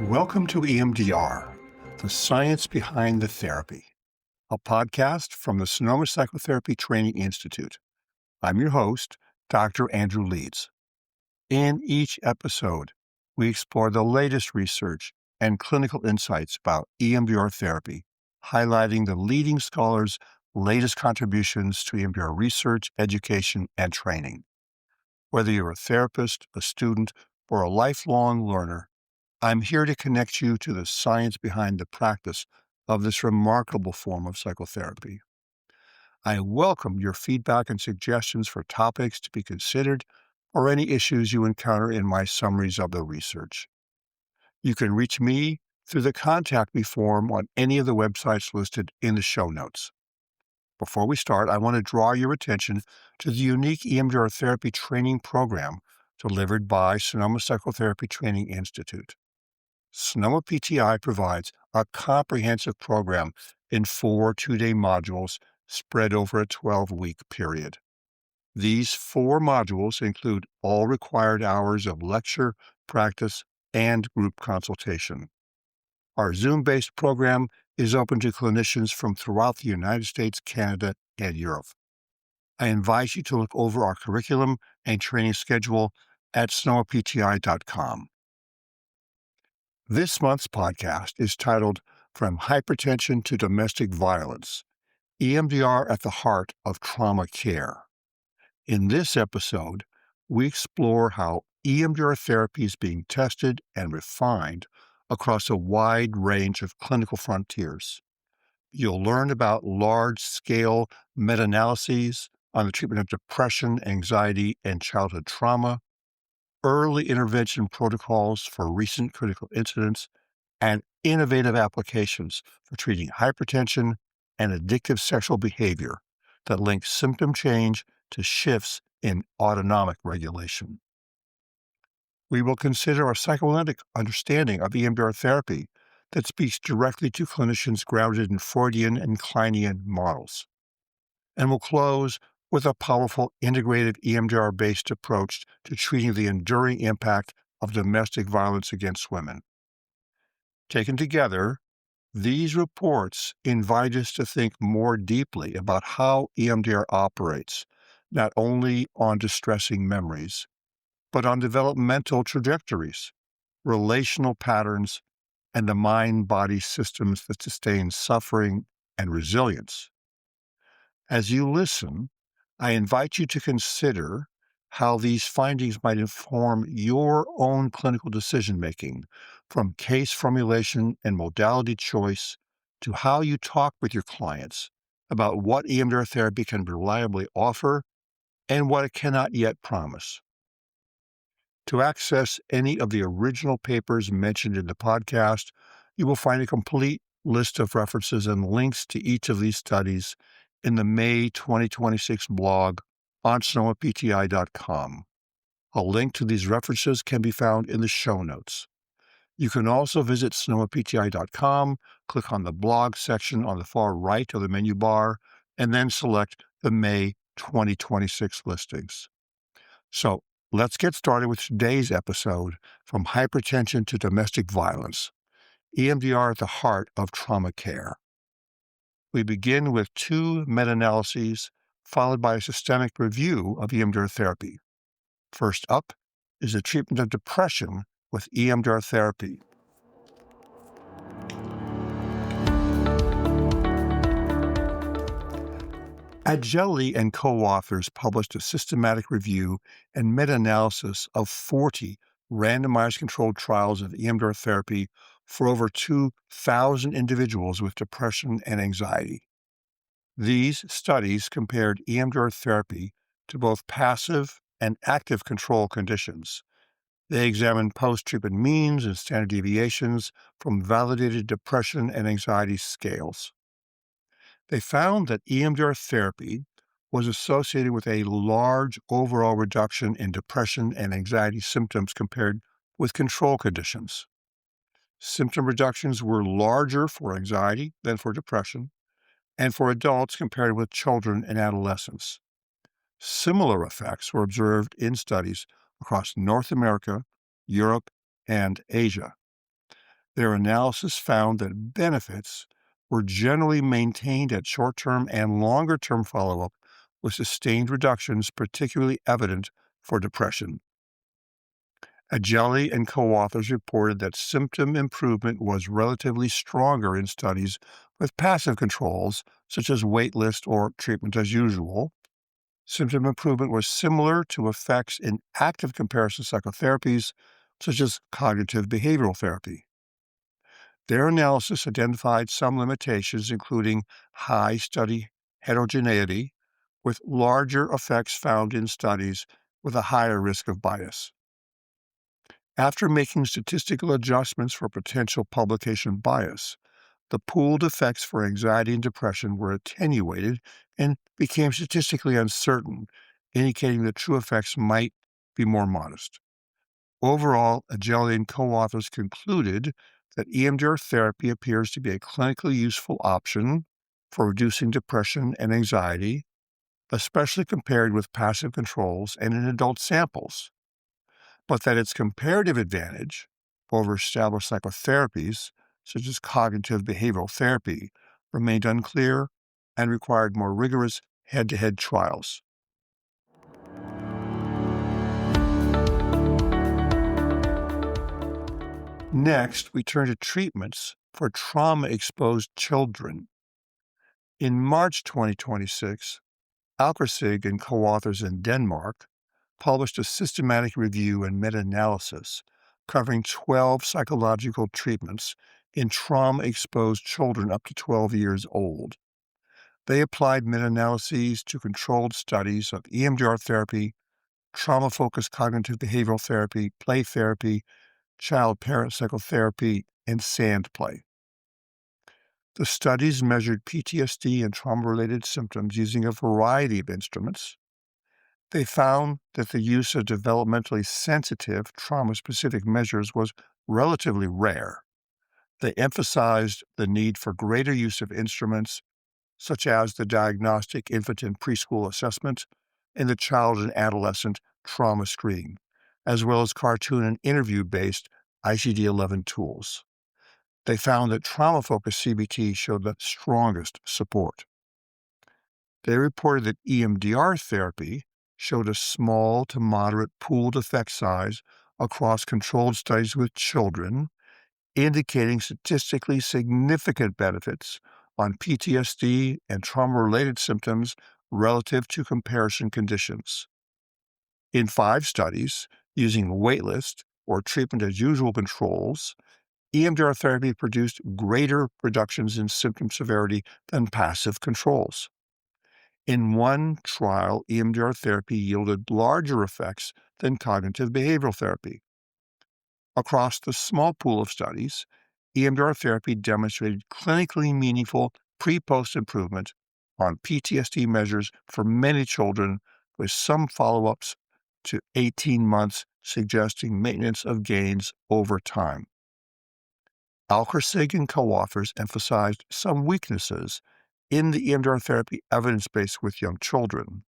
Welcome to EMDR, the science behind the therapy, a podcast from the Sonoma Psychotherapy Training Institute. I'm your host, Dr. Andrew Leeds. In each episode, we explore the latest research and clinical insights about EMDR therapy, highlighting the leading scholars' latest contributions to EMDR research, education, and training. Whether you're a therapist, a student, or a lifelong learner, I'm here to connect you to the science behind the practice of this remarkable form of psychotherapy. I welcome your feedback and suggestions for topics to be considered or any issues you encounter in my summaries of the research. You can reach me through the Contact Me form on any of the websites listed in the show notes. Before we start, I want to draw your attention to the unique EMDR therapy training program delivered by Sonoma Psychotherapy Training Institute. Sonoma PTI provides a comprehensive program in 4 two-day modules spread over a 12-week period. These 4 modules include all required hours of lecture, practice, and group consultation. Our Zoom-based program is open to clinicians from throughout the United States, Canada, and Europe. I invite you to look over our curriculum and training schedule at sonomapti.com. This month's podcast is titled From Hypertension to Domestic Violence, EMDR at the Heart of Trauma Care. In this episode, we explore how EMDR therapy is being tested and refined across a wide range of clinical frontiers. You'll learn about large-scale meta-analyses on the treatment of depression, anxiety, and childhood trauma, early intervention protocols for recent critical incidents, and innovative applications for treating hypertension and addictive sexual behavior that link symptom change to shifts in autonomic regulation. We will consider a psychoanalytic understanding of EMDR therapy that speaks directly to clinicians grounded in Freudian and Kleinian models. And we'll close with a powerful integrative EMDR-based approach to treating the enduring impact of domestic violence against women. Taken together, these reports invite us to think more deeply about how EMDR operates, not only on distressing memories, but on developmental trajectories, relational patterns, and the mind-body systems that sustain suffering and resilience. As you listen, I invite you to consider how these findings might inform your own clinical decision-making, from case formulation and modality choice to how you talk with your clients about what EMDR therapy can reliably offer and what it cannot yet promise. To access any of the original papers mentioned in the podcast, you will find a complete list of references and links to each of these studies in the May 2026 blog on sonomapti.com. A link to these references can be found in the show notes. You can also visit sonomapti.com, click on the blog section on the far right of the menu bar, and then select the May 2026 listings. So let's get started with today's episode, From Hypertension to Domestic Violence, EMDR at the Heart of Trauma Care. We begin with 2 meta-analyses, followed by a systemic review of EMDR therapy. First up is the treatment of depression with EMDR therapy. Adjeli and co-authors published a systematic review and meta-analysis of 40 randomized controlled trials of EMDR therapy for over 2,000 individuals with depression and anxiety. These studies compared EMDR therapy to both passive and active control conditions. They examined post-treatment means and standard deviations from validated depression and anxiety scales. They found that EMDR therapy was associated with a large overall reduction in depression and anxiety symptoms compared with control conditions. Symptom reductions were larger for anxiety than for depression, and for adults compared with children and adolescents. Similar effects were observed in studies across North America, Europe, and Asia. Their analysis found that benefits were generally maintained at short-term and longer-term follow-up with sustained reductions particularly evident for depression. Agelli and co-authors reported that symptom improvement was relatively stronger in studies with passive controls, such as waitlist or treatment as usual. Symptom improvement was similar to effects in active comparison psychotherapies, such as cognitive behavioral therapy. Their analysis identified some limitations, including high study heterogeneity, with larger effects found in studies with a higher risk of bias. After making statistical adjustments for potential publication bias, the pooled effects for anxiety and depression were attenuated and became statistically uncertain, indicating that true effects might be more modest. Overall, Agelli and co-authors concluded that EMDR therapy appears to be a clinically useful option for reducing depression and anxiety, especially compared with passive controls and in adult samples, but that its comparative advantage over established psychotherapies, such as cognitive behavioral therapy, remained unclear and required more rigorous head-to-head trials. Next, we turn to treatments for trauma-exposed children. In March 2026, Alkersig and co-authors in Denmark published a systematic review and meta-analysis covering 12 psychological treatments in trauma-exposed children up to 12 years old. They applied meta-analyses to controlled studies of EMDR therapy, trauma-focused cognitive behavioral therapy, play therapy, child-parent psychotherapy, and sand play. The studies measured PTSD and trauma-related symptoms using a variety of instruments. They found that the use of developmentally sensitive, trauma-specific measures was relatively rare. They emphasized the need for greater use of instruments such as the Diagnostic Infant and Preschool Assessment and the Child and Adolescent Trauma Screen, as well as cartoon and interview-based ICD-11 tools. They found that trauma-focused CBT showed the strongest support. They reported that EMDR therapy showed a small to moderate pooled effect size across controlled studies with children, indicating statistically significant benefits on PTSD and trauma-related symptoms relative to comparison conditions. In 5 studies, using waitlist or treatment as usual controls, EMDR therapy produced greater reductions in symptom severity than passive controls. In one trial, EMDR therapy yielded larger effects than cognitive behavioral therapy. Across the small pool of studies, EMDR therapy demonstrated clinically meaningful pre-post improvement on PTSD measures for many children, with some follow-ups to 18 months suggesting maintenance of gains over time. Alkersig and co-authors emphasized some weaknesses in the EMDR therapy evidence base with young children.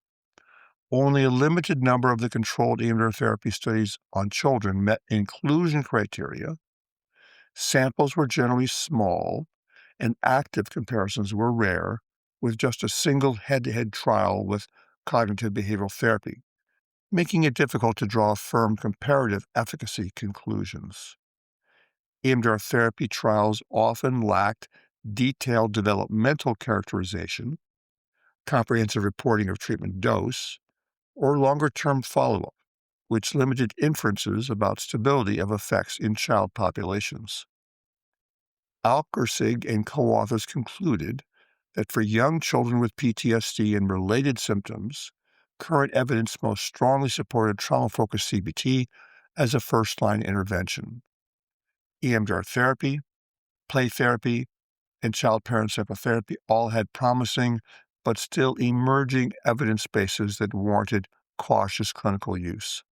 Only a limited number of the controlled EMDR therapy studies on children met inclusion criteria. Samples were generally small, and active comparisons were rare, with just a single head-to-head trial with cognitive behavioral therapy, making it difficult to draw firm comparative efficacy conclusions. EMDR therapy trials often lacked detailed developmental characterization, comprehensive reporting of treatment dose, or longer-term follow-up, which limited inferences about stability of effects in child populations. Alkersig and co-authors concluded that for young children with PTSD and related symptoms, current evidence most strongly supported trauma-focused CBT as a first-line intervention. EMDR therapy, play therapy, and child-parent psychotherapy all had promising but still emerging evidence bases that warranted cautious clinical use.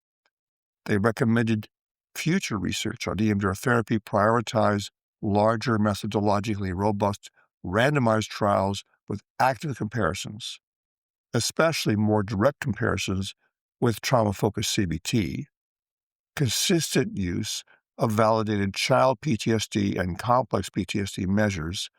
They recommended future research on EMDR therapy prioritize larger, methodologically robust, randomized trials with active comparisons, especially more direct comparisons with trauma-focused CBT, consistent use of validated child PTSD and complex PTSD measures,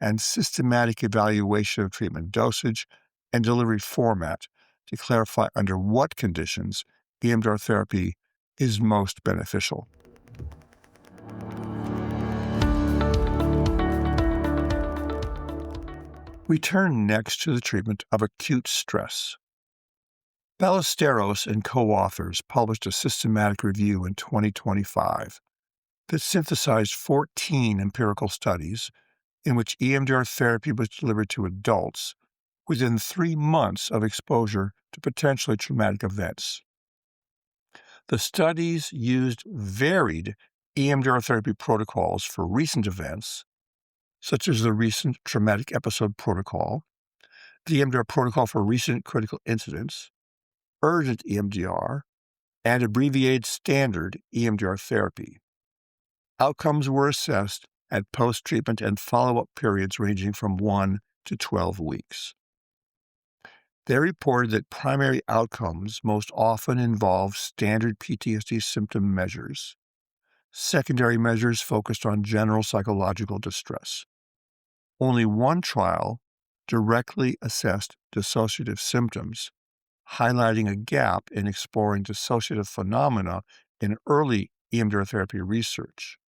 and systematic evaluation of treatment dosage and delivery format to clarify under what conditions EMDR therapy is most beneficial. We turn next to the treatment of acute stress. Ballesteros and co-authors published a systematic review in 2025 that synthesized 14 empirical studies in which EMDR therapy was delivered to adults within 3 months of exposure to potentially traumatic events. The studies used varied EMDR therapy protocols for recent events, such as the Recent Traumatic Episode Protocol, the EMDR Protocol for Recent Critical Incidents, Urgent EMDR, and abbreviated Standard EMDR therapy. Outcomes were assessed at post-treatment and follow-up periods ranging from 1 to 12 weeks. They reported that primary outcomes most often involve standard PTSD symptom measures. Secondary measures focused on general psychological distress. Only one trial directly assessed dissociative symptoms, highlighting a gap in exploring dissociative phenomena in early EMDR therapy research.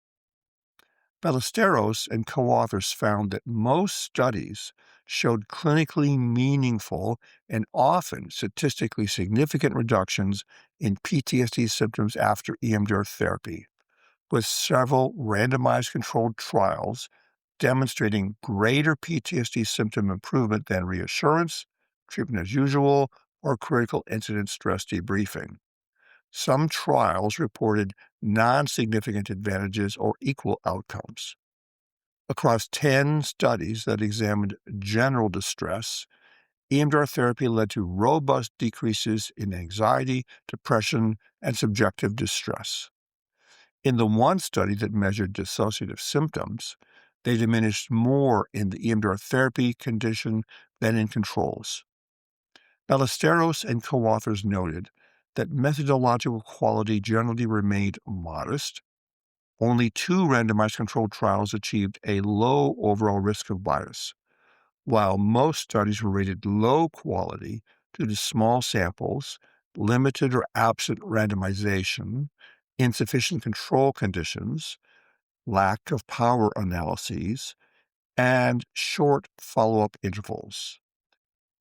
Ballesteros and co-authors found that most studies showed clinically meaningful and often statistically significant reductions in PTSD symptoms after EMDR therapy, with several randomized controlled trials demonstrating greater PTSD symptom improvement than reassurance, treatment as usual, or critical incident stress debriefing. Some trials reported non-significant advantages or equal outcomes. Across 10 studies that examined general distress, EMDR therapy led to robust decreases in anxiety, depression, and subjective distress. In the one study that measured dissociative symptoms, they diminished more in the EMDR therapy condition than in controls. Ballesteros and co-authors noted that methodological quality generally remained modest. Only 2 randomized controlled trials achieved a low overall risk of bias, while most studies were rated low quality due to small samples, limited or absent randomization, insufficient control conditions, lack of power analyses, and short follow-up intervals.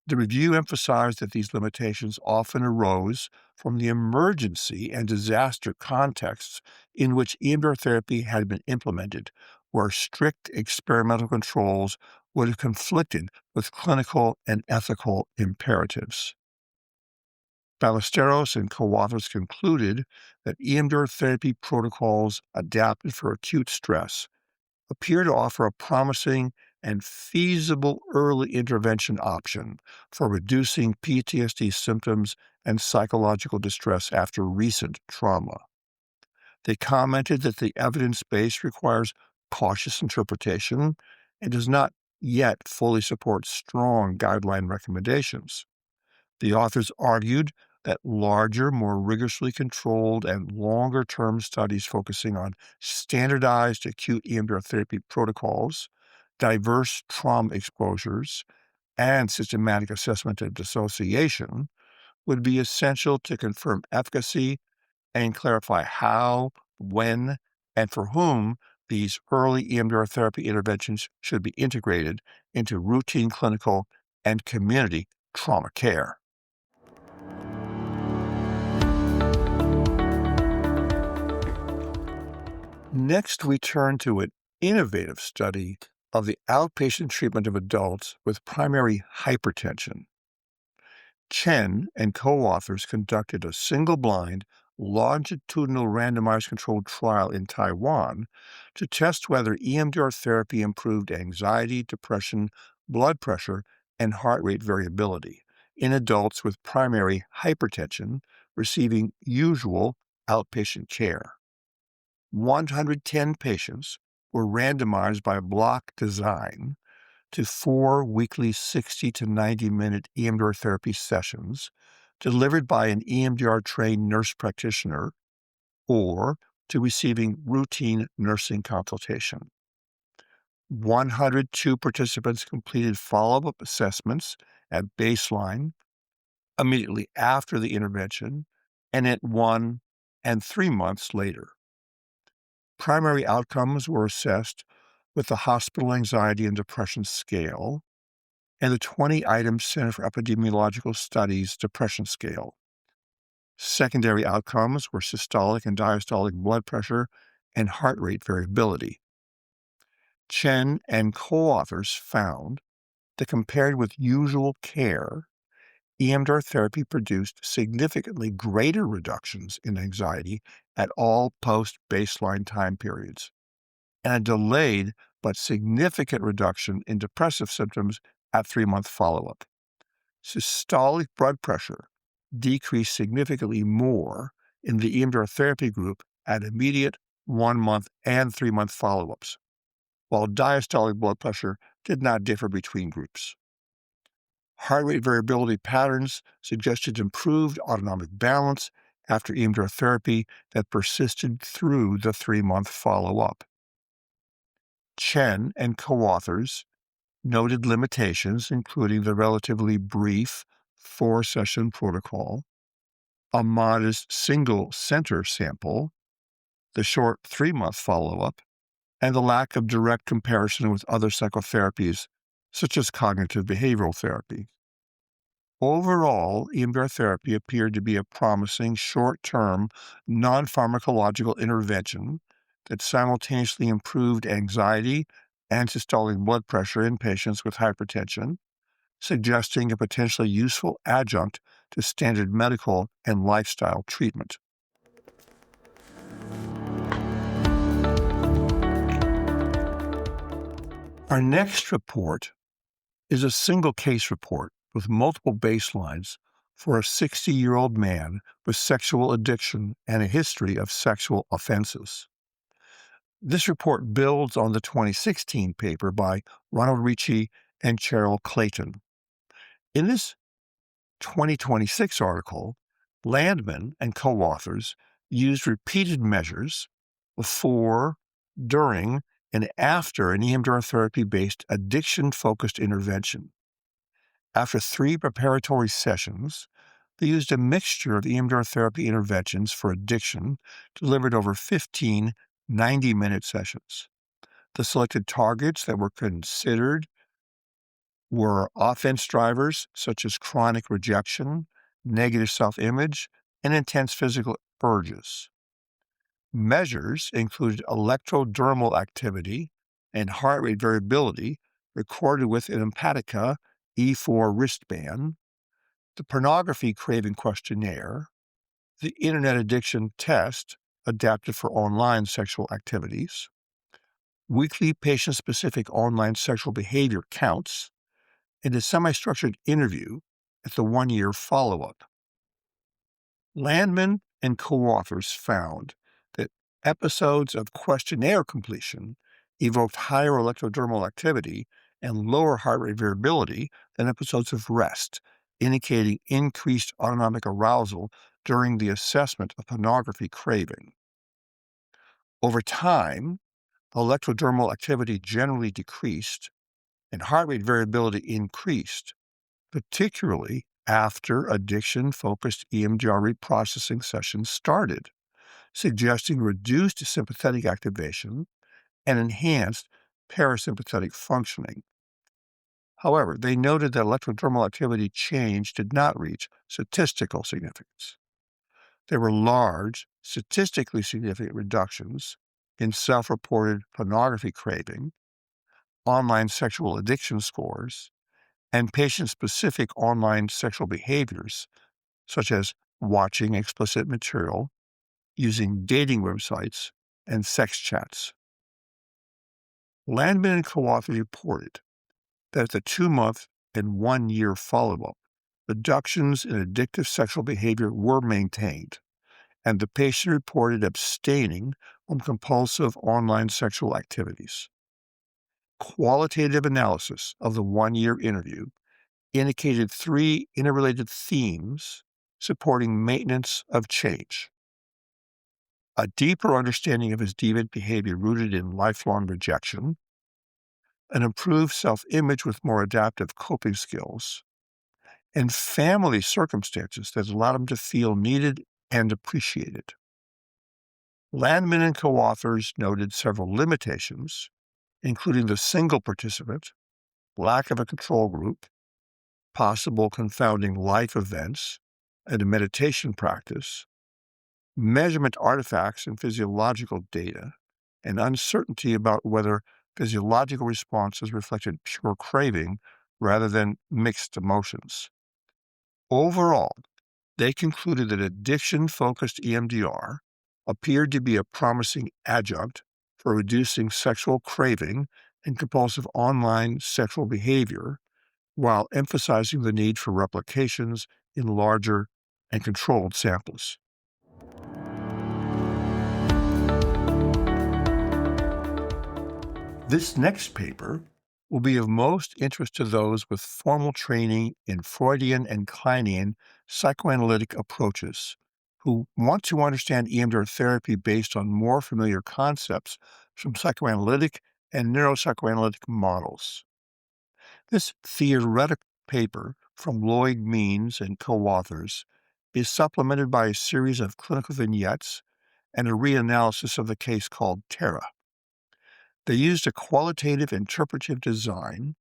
The review emphasized that these limitations often arose from the emergency and disaster contexts in which EMDR therapy had been implemented, where strict experimental controls would have conflicted with clinical and ethical imperatives. Ballesteros and co-authors concluded that EMDR therapy protocols adapted for acute stress appear to offer a promising and feasible early intervention option for reducing PTSD symptoms and psychological distress after recent trauma. They commented that the evidence base requires cautious interpretation and does not yet fully support strong guideline recommendations. The authors argued that larger, more rigorously controlled, and longer-term studies focusing on standardized acute EMDR therapy protocols, diverse trauma exposures, and systematic assessment of dissociation would be essential to confirm efficacy and clarify how, when, and for whom these early EMDR therapy interventions should be integrated into routine clinical and community trauma care. Next, we turn to an innovative study of the outpatient treatment of adults with primary hypertension. Chen and co-authors conducted a single-blind, longitudinal randomized controlled trial in Taiwan to test whether EMDR therapy improved anxiety, depression, blood pressure, and heart rate variability in adults with primary hypertension receiving usual outpatient care. 110 patients were randomized by block design to 4 weekly 60 to 90-minute EMDR therapy sessions delivered by an EMDR-trained nurse practitioner or to receiving routine nursing consultation. 102 participants completed follow-up assessments at baseline, immediately after the intervention, and at 1 and 3 months later. Primary outcomes were assessed with the Hospital Anxiety and Depression Scale and the 20-item Center for Epidemiological Studies Depression Scale. Secondary outcomes were systolic and diastolic blood pressure and heart rate variability. Chen and co-authors found that compared with usual care, EMDR therapy produced significantly greater reductions in anxiety at all post-baseline time periods, and a delayed but significant reduction in depressive symptoms at 3-month follow-up. Systolic blood pressure decreased significantly more in the EMDR therapy group at immediate 1-month and 3-month follow-ups, while diastolic blood pressure did not differ between groups. Heart rate variability patterns suggested improved autonomic balance after EMDR therapy that persisted through the 3-month follow-up. Chen and co-authors noted limitations, including the relatively brief 4-session protocol, a modest single-center sample, the short 3-month follow-up, and the lack of direct comparison with other psychotherapies, such as cognitive behavioral therapy. Overall, EMDR therapy appeared to be a promising short-term, non-pharmacological intervention that simultaneously improved anxiety and systolic blood pressure in patients with hypertension, suggesting a potentially useful adjunct to standard medical and lifestyle treatment. Our next report is a single case report with multiple baselines for a 60-year-old man with sexual addiction and a history of sexual offenses. This report builds on the 2016 paper by Ronald Ricci and Cheryl Clayton. In this 2026 article, Landman and co-authors used repeated measures before, during, and after an EMDR therapy-based addiction-focused intervention. After 3 preparatory sessions, they used a mixture of EMDR therapy interventions for addiction delivered over 15 90-minute sessions. The selected targets that were considered were offense drivers such as chronic rejection, negative self-image, and intense physical urges. Measures included electrodermal activity and heart rate variability recorded with an Empatica E4 wristband, the pornography craving questionnaire, the internet addiction test adapted for online sexual activities, weekly patient-specific online sexual behavior counts, and a semi-structured interview at the 1-year follow-up. Landman and co-authors found that episodes of questionnaire completion evoked higher electrodermal activity and lower heart rate variability than episodes of rest, indicating increased autonomic arousal during the assessment of pornography craving. Over time, electrodermal activity generally decreased and heart rate variability increased, particularly after addiction-focused EMDR reprocessing sessions started, suggesting reduced sympathetic activation and enhanced parasympathetic functioning. However, they noted that electrodermal activity change did not reach statistical significance. There were large, statistically significant reductions in self-reported pornography craving, online sexual addiction scores, and patient-specific online sexual behaviors, such as watching explicit material, using dating websites, and sex chats. Landman and co-authors reported that at the 2-month and 1-year follow-up, reductions in addictive sexual behavior were maintained, and the patient reported abstaining from compulsive online sexual activities. Qualitative analysis of the 1-year interview indicated 3 interrelated themes supporting maintenance of change. a deeper understanding of his deviant behavior rooted in lifelong rejection, an improved self-image with more adaptive coping skills, and family circumstances that allowed him to feel needed and appreciated. Landman and co-authors noted several limitations, including the single participant, lack of a control group, possible confounding life events, and a meditation practice, measurement artifacts and physiological data, and uncertainty about whether physiological responses reflected pure craving rather than mixed emotions. Overall, they concluded that addiction-focused EMDR appeared to be a promising adjunct for reducing sexual craving and compulsive online sexual behavior, while emphasizing the need for replications in larger and controlled samples. This next paper will be of most interest to those with formal training in Freudian and Kleinian psychoanalytic approaches who want to understand EMDR therapy based on more familiar concepts from psychoanalytic and neuropsychoanalytic models. This theoretical paper from Lloyd Means and co-authors is supplemented by a series of clinical vignettes and a reanalysis of the case called Terra. They used a qualitative interpretive design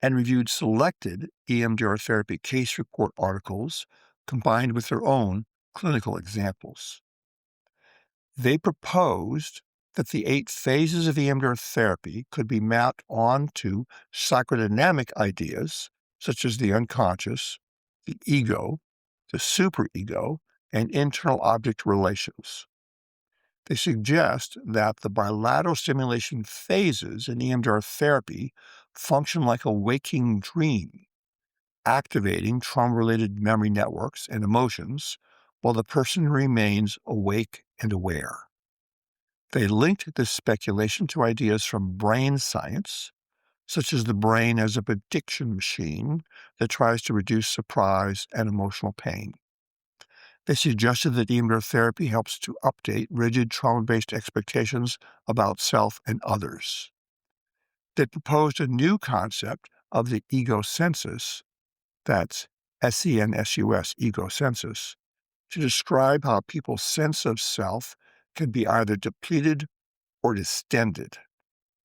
and reviewed selected EMDR therapy case report articles combined with their own clinical examples. They proposed that the 8 phases of EMDR therapy could be mapped onto psychodynamic ideas such as the unconscious, the ego, the superego, and internal object relations. They suggest that the bilateral stimulation phases in EMDR therapy function like a waking dream, activating trauma-related memory networks and emotions while the person remains awake and aware. They linked this speculation to ideas from brain science, such as the brain as a prediction machine that tries to reduce surprise and emotional pain. They suggested that EMDR therapy helps to update rigid trauma-based expectations about self and others. They proposed a new concept of the ego census, that's S-E-N-S-U-S, ego census, to describe how people's sense of self can be either depleted or distended.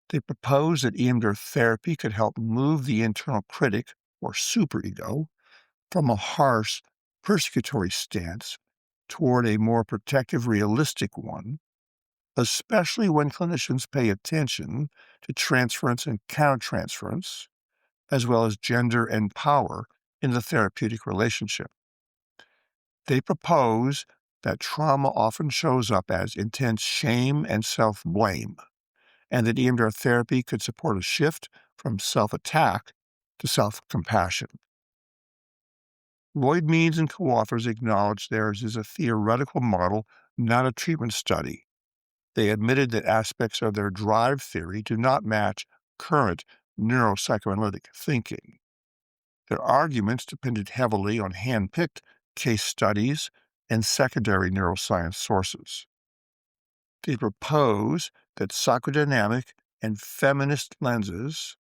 They proposed that EMDR therapy could help move the internal critic, or superego, from a harsh, persecutory stance toward a more protective, realistic one, especially when clinicians pay attention to transference and countertransference, as well as gender and power in the therapeutic relationship. They propose that trauma often shows up as intense shame and self-blame, and that EMDR therapy could support a shift from self-attack to self-compassion. Lloyd Means and co-authors acknowledged theirs is a theoretical model, not a treatment study. They admitted that aspects of their drive theory do not match current neuropsychoanalytic thinking. Their arguments depended heavily on hand-picked case studies and secondary neuroscience sources. They propose that psychodynamic and feminist lenses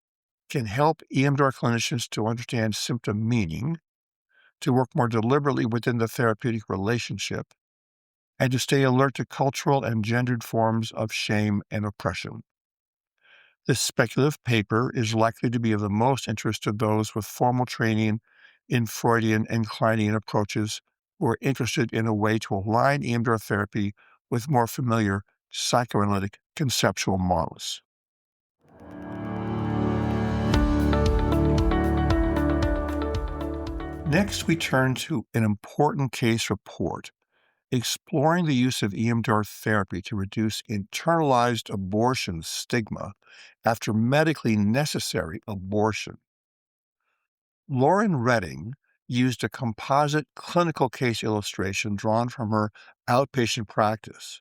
can help EMDR clinicians to understand symptom meaning, to work more deliberately within the therapeutic relationship, and to stay alert to cultural and gendered forms of shame and oppression. This speculative paper is likely to be of the most interest to those with formal training in Freudian and Kleinian approaches who are interested in a way to align EMDR therapy with more familiar psychoanalytic conceptual models. Next, we turn to an important case report exploring the use of EMDR therapy to reduce internalized abortion stigma after medically necessary abortion. Lauren Redding used a composite clinical case illustration drawn from her outpatient practice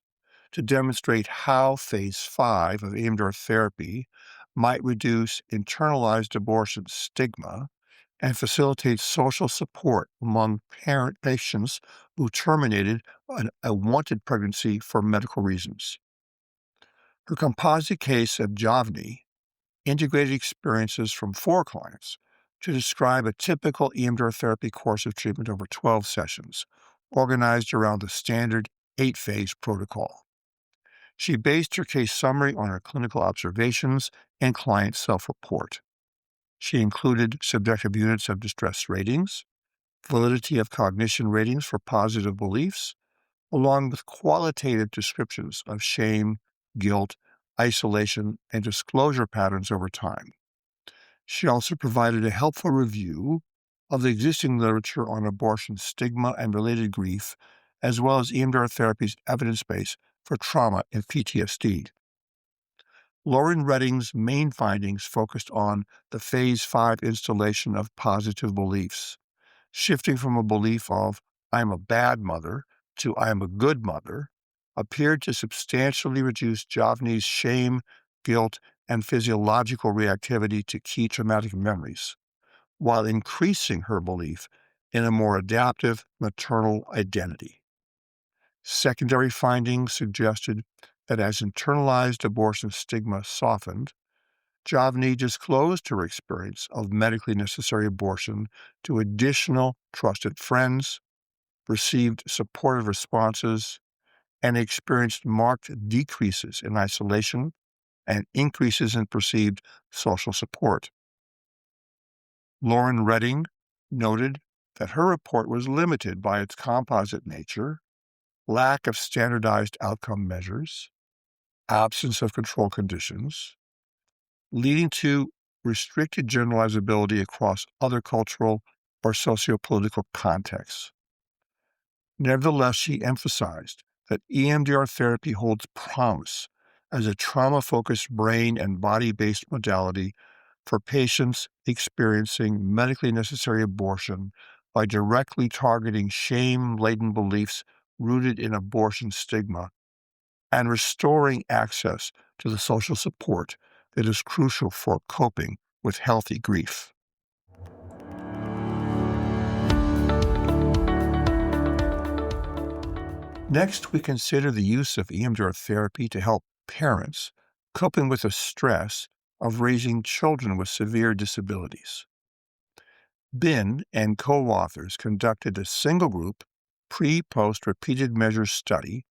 to demonstrate how Phase 5 of EMDR therapy might reduce internalized abortion stigma and facilitates social support among parent patients who terminated a wanted pregnancy for medical reasons. Her composite case of Javni integrated experiences from 4 clients to describe a typical EMDR therapy course of treatment over 12 sessions, organized around the standard 8-phase protocol. She based her case summary on her clinical observations and client self-report. She included subjective units of distress ratings, validity of cognition ratings for positive beliefs, along with qualitative descriptions of shame, guilt, isolation, and disclosure patterns over time. She also provided a helpful review of the existing literature on abortion stigma and related grief, as well as EMDR therapy's evidence base for trauma and PTSD. Lauren Redding's main findings focused on the Phase 5 installation of positive beliefs, shifting from a belief of "I'm a bad mother" to "I'm a good mother," appeared to substantially reduce Javni's shame, guilt, and physiological reactivity to key traumatic memories, while increasing her belief in a more adaptive maternal identity. Secondary findings suggested that as internalized abortion stigma softened, Javni disclosed her experience of medically necessary abortion to additional trusted friends, received supportive responses, and experienced marked decreases in isolation and increases in perceived social support. Lauren Redding noted that her report was limited by its composite nature, lack of standardized outcome measures, absence of control conditions, leading to restricted generalizability across other cultural or sociopolitical contexts. Nevertheless, she emphasized that EMDR therapy holds promise as a trauma-focused brain and body-based modality for patients experiencing medically necessary abortion by directly targeting shame-laden beliefs rooted in abortion stigma and restoring access to the social support that is crucial for coping with healthy grief. Next, we consider the use of EMDR therapy to help parents coping with the stress of raising children with severe disabilities. Bin and co-authors conducted a single-group, pre-post repeated measures study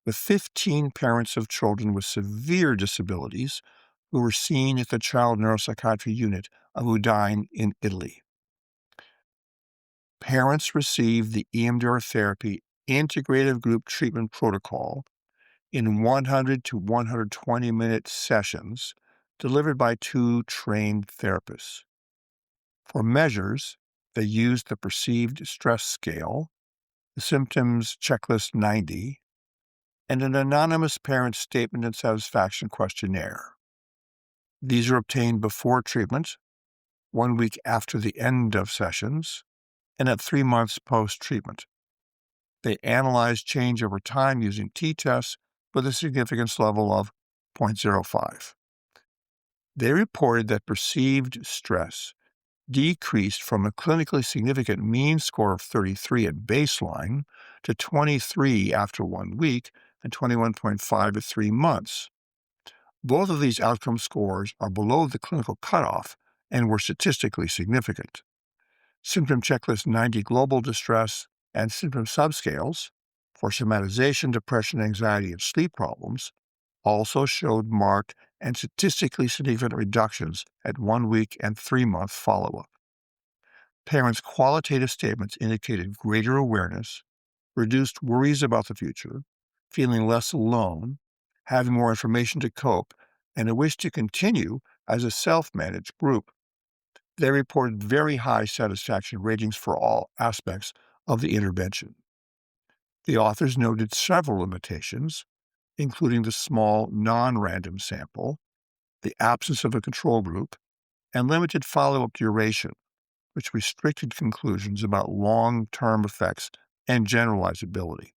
with 15 parents of children with severe disabilities who were seen at the Child Neuropsychiatry Unit of Udine in Italy. Parents received the EMDR therapy integrative group treatment protocol in 100 to 120-minute sessions delivered by 2 trained therapists. For measures, they used the Perceived Stress Scale, the Symptoms Checklist 90, and an anonymous parent statement and satisfaction questionnaire. These are obtained before treatment, 1 week after the end of sessions, and at 3 months post-treatment. They analyzed change over time using t-tests with a significance level of 0.05. They reported that perceived stress decreased from a clinically significant mean score of 33 at baseline to 23 after 1 week and 21.5 at 3 months. Both of these outcome scores are below the clinical cutoff and were statistically significant. Symptom Checklist 90 Global Distress and symptom subscales for somatization, depression, anxiety, and sleep problems also showed marked and statistically significant reductions at 1 week and 3-month follow-up. Parents' qualitative statements indicated greater awareness, reduced worries about the future, feeling less alone, having more information to cope, and a wish to continue as a self-managed group. They reported very high satisfaction ratings for all aspects of the intervention. The authors noted several limitations, including the small, non-random sample, the absence of a control group, and limited follow-up duration, which restricted conclusions about long-term effects and generalizability.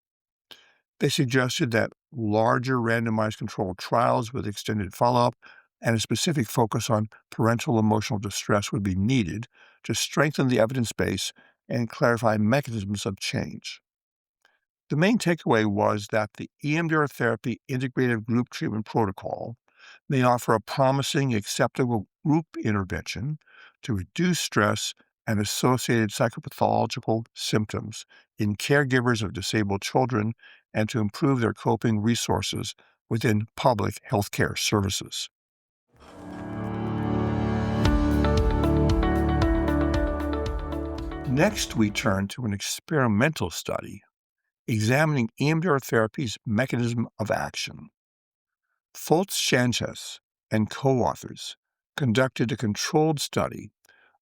They suggested that larger randomized controlled trials with extended follow-up and a specific focus on parental emotional distress would be needed to strengthen the evidence base and clarify mechanisms of change. The main takeaway was that the EMDR therapy integrative group treatment protocol may offer a promising, acceptable group intervention to reduce stress and associated psychopathological symptoms in caregivers of disabled children and to improve their coping resources within public healthcare services. Next, we turn to an experimental study examining EMDR therapy's mechanism of action. Foltz-Sanchez and co-authors conducted a controlled study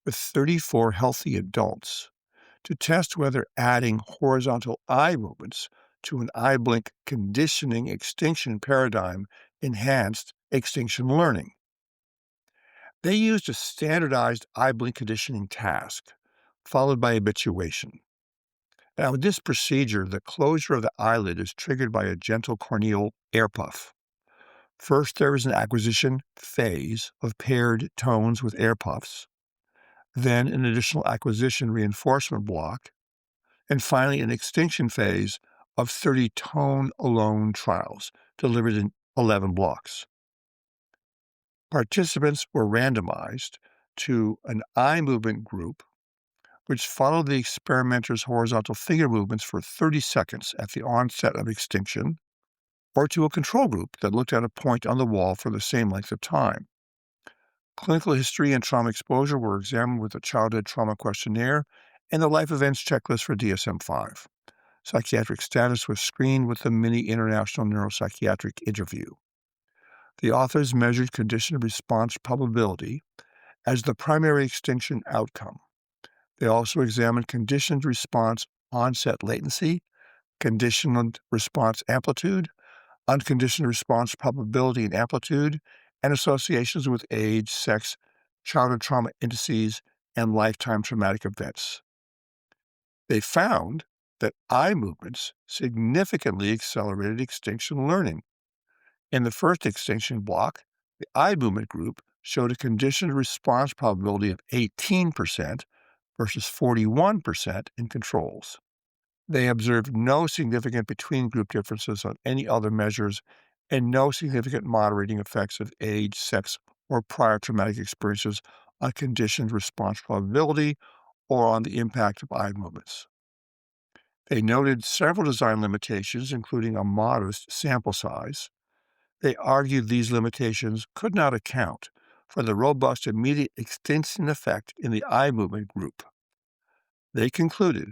with 34 healthy adults to test whether adding horizontal eye movements to an eye blink conditioning extinction paradigm enhanced extinction learning. They used a standardized eye blink conditioning task, followed by habituation. Now, in this procedure, the closure of the eyelid is triggered by a gentle corneal air puff. First, there is an acquisition phase of paired tones with air puffs, then an additional acquisition reinforcement block, and finally an extinction phase of 30 tone-alone trials delivered in 11 blocks. Participants were randomized to an eye movement group which followed the experimenter's horizontal finger movements for 30 seconds at the onset of extinction, or to a control group that looked at a point on the wall for the same length of time. Clinical history and trauma exposure were examined with a childhood trauma questionnaire and the life events checklist for DSM-5. Psychiatric status was screened with the mini international neuropsychiatric interview. The authors measured conditioned response probability as the primary extinction outcome. They also examined conditioned response onset latency, conditioned response amplitude, unconditioned response probability and amplitude, and associations with age, sex, childhood trauma indices, and lifetime traumatic events. They found that eye movements significantly accelerated extinction learning. In the first extinction block, the eye movement group showed a conditioned response probability of 18% versus 41% in controls. They observed no significant between-group differences on any other measures and no significant moderating effects of age, sex, or prior traumatic experiences on conditioned response probability or on the impact of eye movements. They noted several design limitations, including a modest sample size. They argued these limitations could not account for the robust immediate extinction effect in the eye movement group. They concluded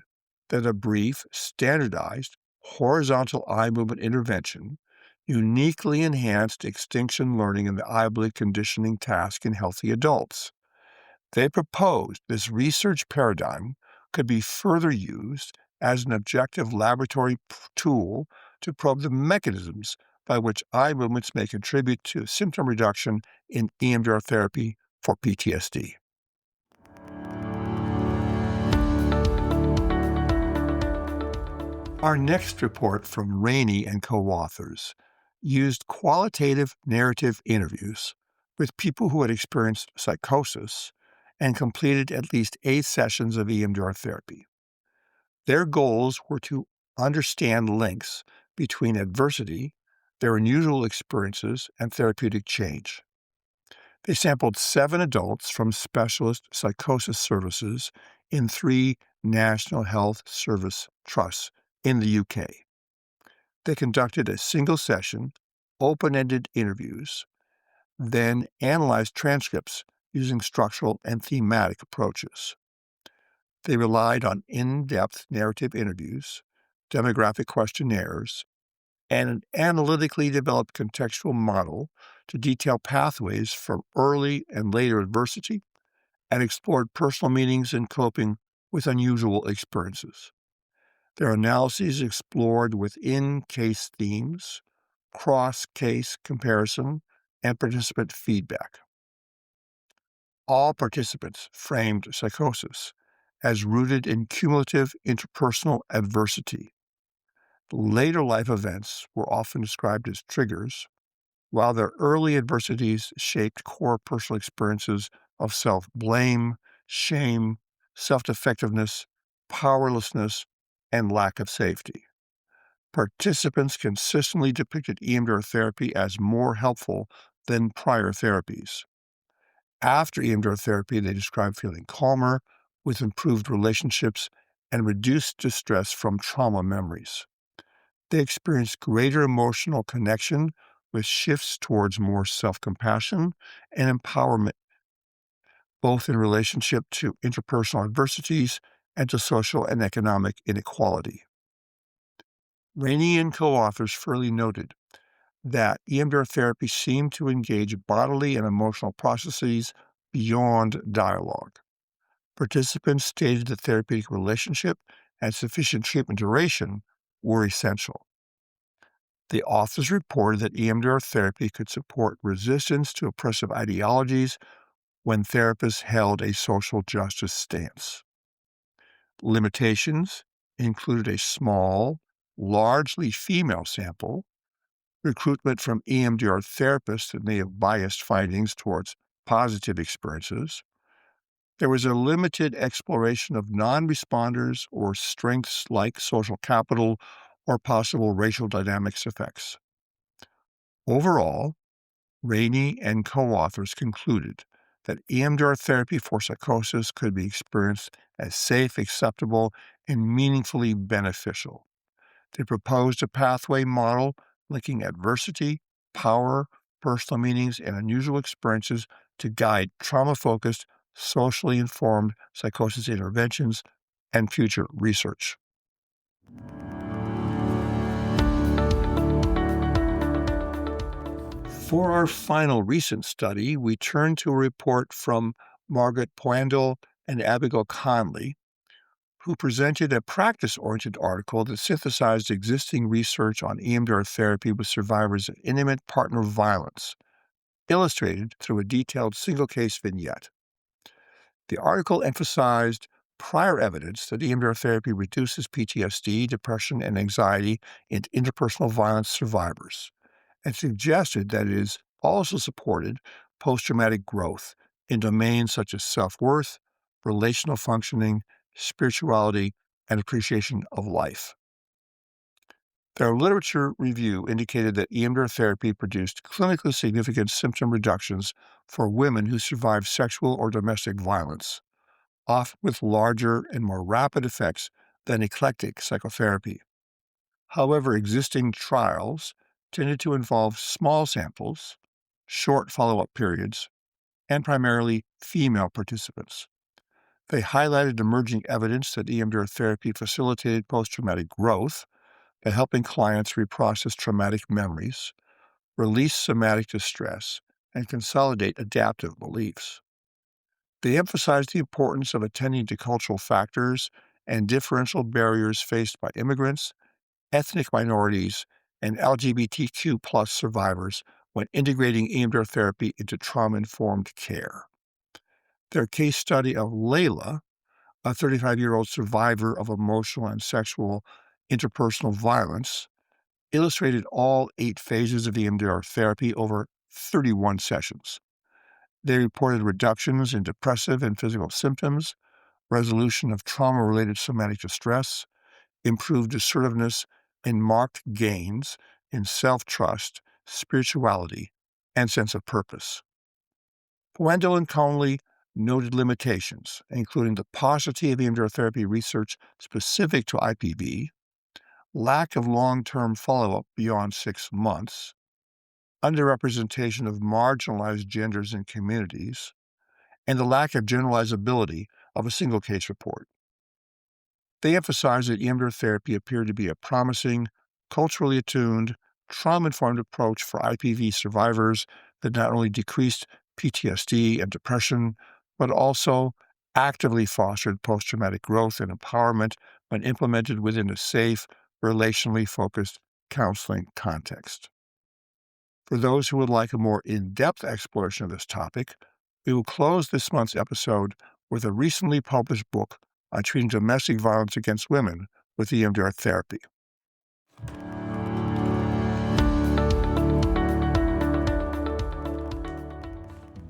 that a brief, standardized, horizontal eye movement intervention uniquely enhanced extinction learning in the eye blink conditioning task in healthy adults. They proposed this research paradigm could be further used as an objective laboratory tool to probe the mechanisms by which eye movements may contribute to symptom reduction in EMDR therapy for PTSD. Our next report from Rainey and co-authors used qualitative narrative interviews with people who had experienced psychosis and completed at least 8 sessions of EMDR therapy. Their goals were to understand links between adversity, their unusual experiences, and therapeutic change. They sampled 7 adults from specialist psychosis services in 3 National Health Service trusts in the UK. They conducted a single session, open-ended interviews, then analyzed transcripts using structural and thematic approaches. They relied on in-depth narrative interviews, demographic questionnaires, and an analytically developed contextual model to detail pathways from early and later adversity and explored personal meanings in coping with unusual experiences. Their analyses explored within-case themes, cross-case comparison, and participant feedback. All participants framed psychosis as rooted in cumulative interpersonal adversity. Later life events were often described as triggers, while their early adversities shaped core personal experiences of self-blame, shame, self-defectiveness, powerlessness, and lack of safety. Participants consistently depicted EMDR therapy as more helpful than prior therapies. After EMDR therapy, they described feeling calmer, with improved relationships, and reduced distress from trauma memories. They experienced greater emotional connection with shifts towards more self-compassion and empowerment, both in relationship to interpersonal adversities and to social and economic inequality. Rainey and co-authors further noted that EMDR therapy seemed to engage bodily and emotional processes beyond dialogue. Participants stated that therapeutic relationship and sufficient treatment duration were essential. The authors reported that EMDR therapy could support resistance to oppressive ideologies when therapists held a social justice stance. Limitations included a small, largely female sample, recruitment from EMDR therapists that may have biased findings towards positive experiences. There was a limited exploration of non-responders or strengths like social capital or possible racial dynamics effects. Overall, Rainey and co-authors concluded that EMDR therapy for psychosis could be experienced as safe, acceptable, and meaningfully beneficial. They proposed a pathway model linking adversity, power, personal meanings, and unusual experiences to guide trauma-focused, socially informed psychosis interventions and future research. For our final recent study, we turn to a report from Margaret Poindle and Abigail Conley, who presented a practice-oriented article that synthesized existing research on EMDR therapy with survivors of intimate partner violence, illustrated through a detailed single-case vignette. The article emphasized prior evidence that EMDR therapy reduces PTSD, depression, and anxiety in interpersonal violence survivors, and suggested that it is also supported post-traumatic growth in domains such as self-worth, relational functioning, spirituality, and appreciation of life. Their literature review indicated that EMDR therapy produced clinically significant symptom reductions for women who survived sexual or domestic violence, often with larger and more rapid effects than eclectic psychotherapy. However, existing trials tended to involve small samples, short follow-up periods, and primarily female participants. They highlighted emerging evidence that EMDR therapy facilitated post-traumatic growth by helping clients reprocess traumatic memories, release somatic distress, and consolidate adaptive beliefs. They emphasized the importance of attending to cultural factors and differential barriers faced by immigrants, ethnic minorities, and LGBTQ+ survivors when integrating EMDR therapy into trauma-informed care. Their case study of Layla, a 35-year-old survivor of emotional and sexual interpersonal violence, illustrated all 8 phases of EMDR therapy over 31 sessions. They reported reductions in depressive and physical symptoms, resolution of trauma-related somatic distress, improved assertiveness, and marked gains in self-trust, spirituality, and sense of purpose. Poindle and Conley noted limitations, including the paucity of EMDR therapy research specific to IPV, lack of long-term follow-up beyond 6 months, underrepresentation of marginalized genders and communities, and the lack of generalizability of a single case report. They emphasized that EMDR therapy appeared to be a promising, culturally attuned, trauma-informed approach for IPV survivors that not only decreased PTSD and depression, but also actively fostered post-traumatic growth and empowerment when implemented within a safe, relationally focused counseling context. For those who would like a more in-depth exploration of this topic, we will close this month's episode with a recently published book on treating domestic violence against women with EMDR therapy.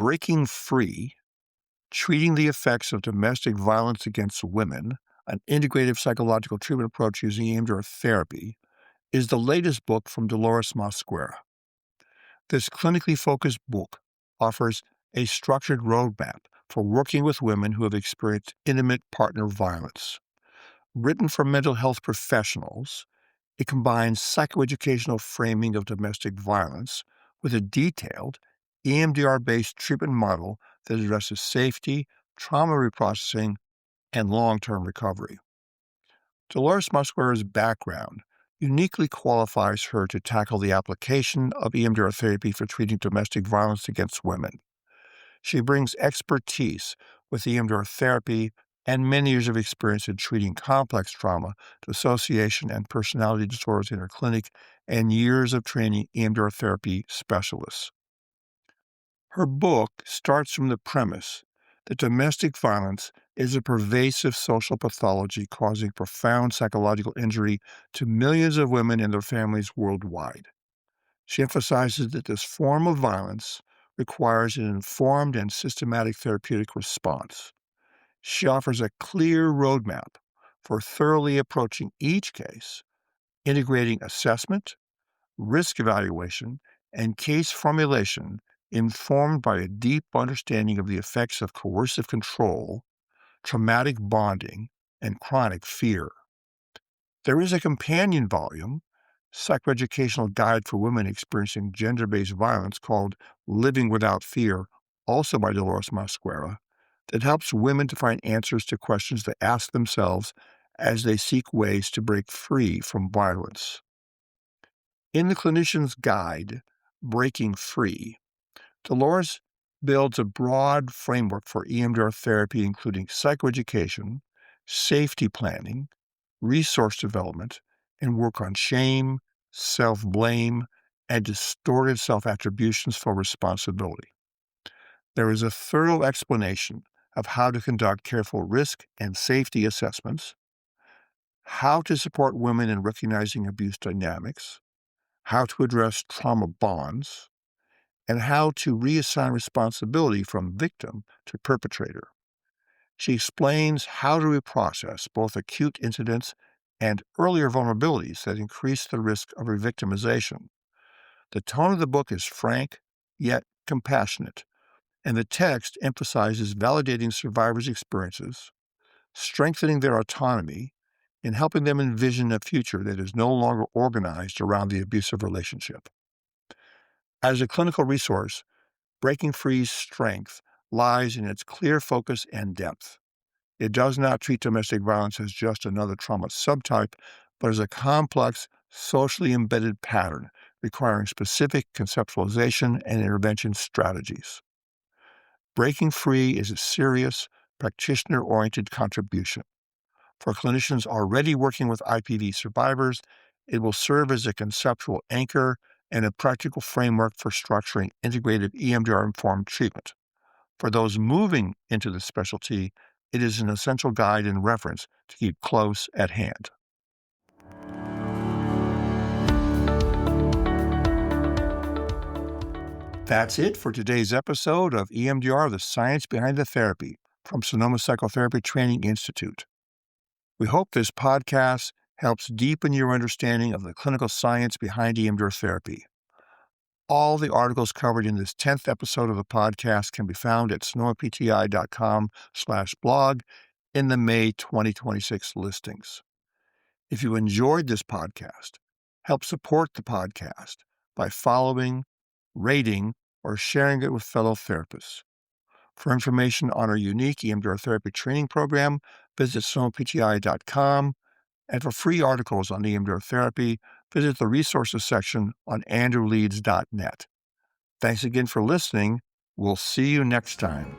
Breaking Free, Treating the Effects of Domestic Violence Against Women, an integrative psychological treatment approach using EMDR therapy, is the latest book from Dolores Mosquera. This clinically focused book offers a structured roadmap for working with women who have experienced intimate partner violence. Written for mental health professionals, it combines psychoeducational framing of domestic violence with a detailed, EMDR-based treatment model that addresses safety, trauma reprocessing, and long-term recovery. Dolores Mosquera's background uniquely qualifies her to tackle the application of EMDR therapy for treating domestic violence against women. She brings expertise with EMDR therapy and many years of experience in treating complex trauma, dissociation, and personality disorders in her clinic, and years of training EMDR therapy specialists. Her book starts from the premise that domestic violence is a pervasive social pathology causing profound psychological injury to millions of women and their families worldwide. She emphasizes that this form of violence requires an informed and systematic therapeutic response. She offers a clear roadmap for thoroughly approaching each case, integrating assessment, risk evaluation, and case formulation informed by a deep understanding of the effects of coercive control, traumatic bonding, and chronic fear. There is a companion volume, Psychoeducational Guide for Women Experiencing Gender-Based Violence, called Living Without Fear, also by Dolores Mosquera, that helps women to find answers to questions they ask themselves as they seek ways to break free from violence. In the clinician's guide, Breaking Free, Dolores builds a broad framework for EMDR therapy, including psychoeducation, safety planning, resource development, and work on shame, self-blame, and distorted self-attributions for responsibility. There is a thorough explanation of how to conduct careful risk and safety assessments, how to support women in recognizing abuse dynamics, how to address trauma bonds, and how to reassign responsibility from victim to perpetrator. She explains how to reprocess both acute incidents and earlier vulnerabilities that increase the risk of revictimization. The tone of the book is frank, yet compassionate, and the text emphasizes validating survivors' experiences, strengthening their autonomy, and helping them envision a future that is no longer organized around the abusive relationship. As a clinical resource, Breaking Free's strength lies in its clear focus and depth. It does not treat domestic violence as just another trauma subtype, but as a complex, socially embedded pattern requiring specific conceptualization and intervention strategies. Breaking Free is a serious, practitioner-oriented contribution. For clinicians already working with IPV survivors, it will serve as a conceptual anchor and a practical framework for structuring integrative EMDR-informed treatment. For those moving into the specialty, it is an essential guide and reference to keep close at hand. That's it for today's episode of EMDR, The Science Behind the Therapy from Sonoma Psychotherapy Training Institute. We hope this podcast helps deepen your understanding of the clinical science behind EMDR therapy. All the articles covered in this 10th episode of the podcast can be found at sonomapti.com/blog in the May 2026 listings. If you enjoyed this podcast, help support the podcast by following, rating, or sharing it with fellow therapists. For information on our unique EMDR therapy training program, visit sonomapti.com, and for free articles on EMDR therapy, visit the resources section on andrewleeds.net. Thanks again for listening. We'll see you next time.